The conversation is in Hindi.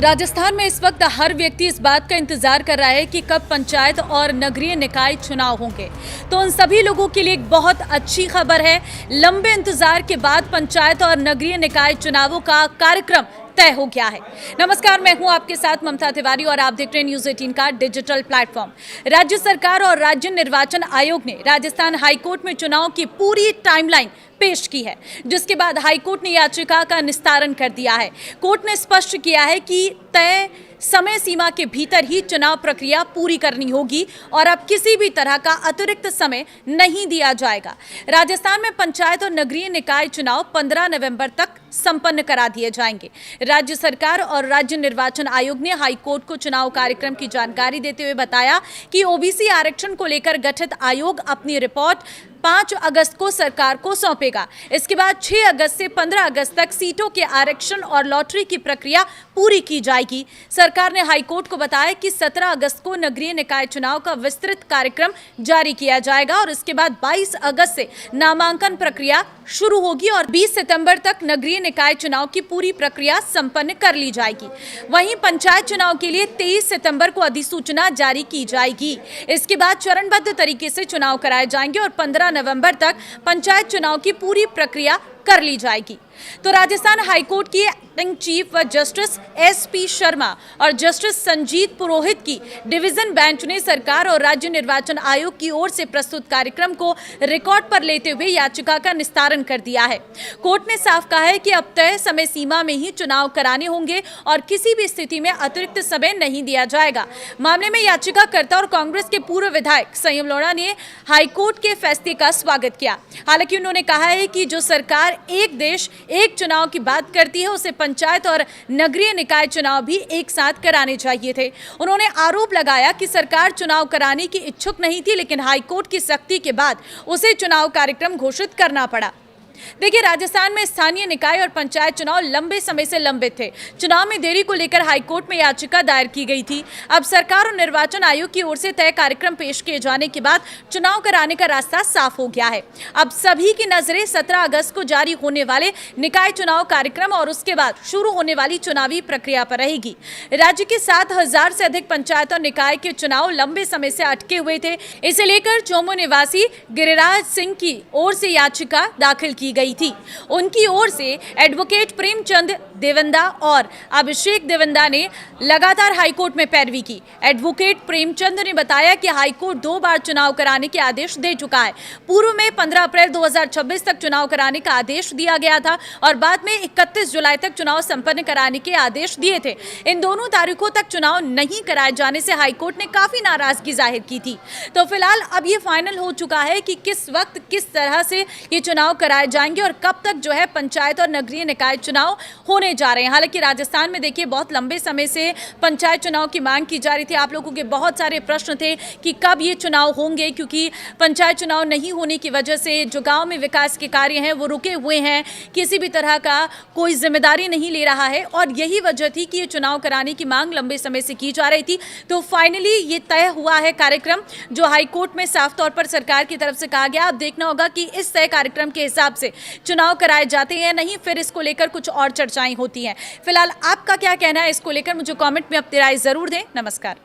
राजस्थान में इस वक्त हर व्यक्ति इस बात का इंतजार कर रहा है कि कब पंचायत और नगरीय निकाय चुनाव होंगे। तो उन सभी लोगों के लिए एक बहुत अच्छी खबर है। लंबे इंतजार के बाद पंचायत और नगरीय निकाय चुनावों का कार्यक्रम तय हो गया है। नमस्कार, मैं हूं आपके साथ ममता तिवारी और आप देख रहे हैं न्यूज़ 18 का डिजिटल प्लेटफॉर्म। राज्य सरकार और राज्य निर्वाचन आयोग ने राजस्थान हाईकोर्ट में चुनाव की पूरी टाइमलाइन पेश की है, जिसके बाद हाईकोर्ट ने याचिका का निस्तारण कर दिया है। कोर्ट ने स्पष्ट किया है कि तय समय सीमा के भीतर ही चुनाव प्रक्रिया पूरी करनी होगी और अब किसी भी तरह का अतिरिक्त समय नहीं दिया जाएगा। राजस्थान में पंचायत और नगरीय निकाय चुनाव 15 नवंबर तक संपन्न करा दिए जाएंगे। राज्य सरकार और राज्य निर्वाचन आयोग ने हाईकोर्ट को चुनाव कार्यक्रम की जानकारी देते हुए बताया कि ओबीसी आरक्षण को लेकर गठित आयोग अपनी रिपोर्ट 5 अगस्त को सरकार को सौंपेगा। इसके बाद 6 अगस्त से 15 अगस्त तक सीटों के आरक्षण और लॉटरी की प्रक्रिया पूरी की जाएगी। सरकार ने हाईकोर्ट को बताया कि 17 अगस्त को नगरीय निकाय चुनाव का विस्तृत कार्यक्रम जारी किया जाएगा और इसके बाद 22 अगस्त से नामांकन प्रक्रिया शुरू होगी और 20 सितंबर तक नगरीय निकाय चुनाव की पूरी प्रक्रिया संपन्न कर ली जाएगी। वहीं पंचायत चुनाव के लिए 23 सितंबर को अधिसूचना जारी की जाएगी। इसके बाद चरणबद्ध तरीके से चुनाव कराए जाएंगे और 15 नवंबर तक पंचायत चुनाव की पूरी प्रक्रिया कर ली जाएगी। तो राजस्थान हाईकोर्ट की acting chief justice SP Sharma और जस्टिस संजीत पुरोहित की डिवीजन बेंच ने सरकार और राज्य निर्वाचन आयोग की ओर से प्रस्तुत कार्यक्रम को रिकॉर्ड पर लेते हुए याचिका का निस्तारण कर दिया है। कोर्ट ने साफ कहा है कि अब तय समय सीमा में ही चुनाव कराने होंगे और किसी भी स्थिति में अतिरिक्त समय नहीं दिया जाएगा। मामले में याचिकाकर्ता और कांग्रेस के पूर्व विधायक संयम लोढ़ा ने हाईकोर्ट के फैसले का स्वागत किया। हालांकि उन्होंने कहा है कि जो सरकार एक देश एक चुनाव की बात करती है, उसे पंचायत और नगरीय निकाय चुनाव भी एक साथ कराने चाहिए थे। उन्होंने आरोप लगाया कि सरकार चुनाव कराने की इच्छुक नहीं थी, लेकिन हाईकोर्ट की सख्ती के बाद उसे चुनाव कार्यक्रम घोषित करना पड़ा। देखिए, राजस्थान में स्थानीय निकाय और पंचायत चुनाव लंबे समय से लंबित थे। चुनाव में देरी को लेकर हाईकोर्ट में याचिका दायर की गई थी। अब सरकार और निर्वाचन आयोग की ओर से तय कार्यक्रम पेश किए जाने के बाद चुनाव कराने का रास्ता साफ हो गया है। अब सभी की नजरें 17 अगस्त को जारी होने वाले निकाय चुनाव कार्यक्रम और उसके बाद शुरू होने वाली चुनावी प्रक्रिया पर रहेगी। राज्य के 7,000 से अधिक पंचायत और निकाय के चुनाव लंबे समय से अटके हुए थे। इसे लेकर चोमू निवासी गिरिराज सिंह की ओर से याचिका दाखिल की गई थी। उनकी ओर से एडवोकेट प्रेमचंद देवंदा और अभिषेक देवंदा ने लगातार हाईकोर्ट में पैरवी की। एडवोकेट प्रेमचंद ने बताया कि हाईकोर्ट 2 बार चुनाव कराने के आदेश दे चुका है। पूर्व में 15 अप्रैल 2026 तक चुनाव कराने का आदेश दिया गया था और बाद में 31 जुलाई तक चुनाव संपन्न कराने के आदेश दिए थे। इन दोनों तारीखों तक चुनाव नहीं कराए जाने से हाईकोर्ट ने काफी नाराजगी जाहिर की थी। तो फिलहाल अब ये फाइनल हो चुका है कि किस वक्त किस तरह से ये चुनाव कराए जाएंगे और कब तक जो है पंचायत और नगरीय निकाय चुनाव होने जा रहे हैं। हालांकि राजस्थान में देखिए, बहुत लंबे समय से पंचायत चुनाव की मांग की जा रही थी। आप लोगों के बहुत सारे प्रश्न थे कि कब ये चुनाव होंगे, क्योंकि पंचायत चुनाव नहीं होने की वजह से जो गांव में विकास के कार्य हैं वो रुके हुए हैं, किसी भी तरह का कोई जिम्मेदारी नहीं ले रहा है और यही वजह थी कि ये चुनाव कराने की मांग लंबे समय से की जा रही थी। तो फाइनली ये तय हुआ है कार्यक्रम, जो हाईकोर्ट में साफ तौर पर सरकार की तरफ से कहा गया। अब देखना होगा कि इस तय कार्यक्रम के हिसाब से चुनाव कराए जाते हैं, नहीं फिर इसको लेकर कुछ और चर्चाएं होती हैं। फिलहाल आपका क्या कहना है इसको लेकर, मुझे कमेंट में अपनी राय जरूर दें। नमस्कार।